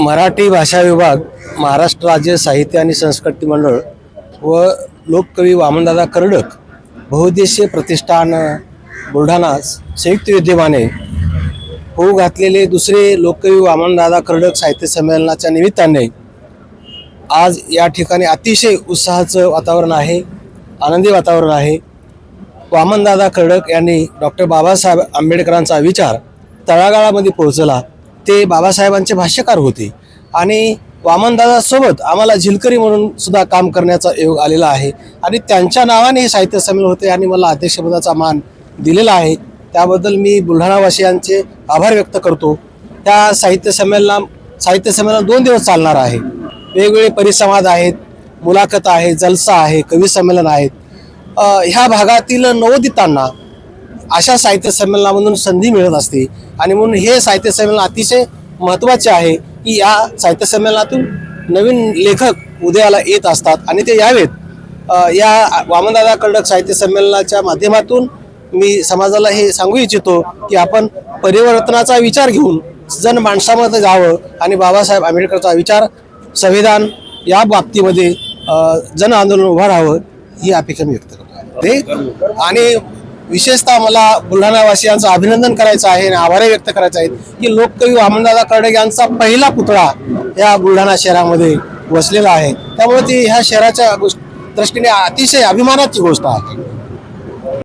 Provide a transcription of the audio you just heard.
मराठी भाषा विभाग, महाराष्ट्र राज्य साहित्य आणि संस्कृती मंडळ व लोककवी वामनदादा कर्डक बहुउद्देशीय प्रतिष्ठान बुलढाणा संयुक्त विद्यमाने होऊ घातलेले दुसरे लोककवी वामनदादा कर्डक साहित्य संमेलनाच्या निमित्ताने आज या ठिकाणी अतिशय उत्साहाचं वातावरण आहे, आनंदी वातावरण आहे। वामनदादा कर्डक यांनी डॉक्टर बाबासाहेब आंबेडकरांचा विचार तळागाळामध्ये पोहोचला। ते बाबासाहेबांचे भाष्यकार होते आणि वामनदादासोबत आम्हाला झिलकरी म्हणून सुद्धा काम करण्याचा योग आलेला आहे आणि त्यांच्या नावाने हे साहित्य संमेलन होते आणि मला अध्यक्षपदाचा मान दिलेला आहे। त्याबद्दल मी बुलढाणावासियांचे आभार व्यक्त करतो। त्या साहित्य संमेलन 2 दिवस चालणार आहे। वेगवेगळे परिसंवाद आहेत, मुलाखत आहे, जलसा आहे, कवी संमेलन आहेत। ह्या भागातील नवोदितांना अशा साहित्य संमेलनामधून संधी मिळत असते आणि म्हणून हे साहित्य संमेलन अतिशय महत्त्वाचे आहे की या साहित्य संमेलनातून नवीन लेखक उदयाला येत असतात आणि ते यावेत। या वामनदादा कर्डक साहित्य संमेलनाच्या माध्यमातून मी समाजाला हे सांगू इच्छितो की आपण परिवर्तनाचा विचार घेऊन जनमानसामध्ये जावं आणि बाबासाहेब आंबेडकरचा विचार, संविधान या बाबतीमध्ये जन आंदोलन उभं राहावं ही अपेक्षा मी व्यक्त करतो। आणि विशेषतः मला बुलढाणावासियांचं अभिनंदन करायचं आहे आणि आभार व्यक्त करायचे आहेत की लोककवी वामनदादा कर्डक यांचा पहिला पुतळा या बुलढाणा शहरामध्ये वसलेला आहे। त्यामुळे ती ह्या शहराच्या दृष्टीने अतिशय अभिमानाची गोष्ट आहे।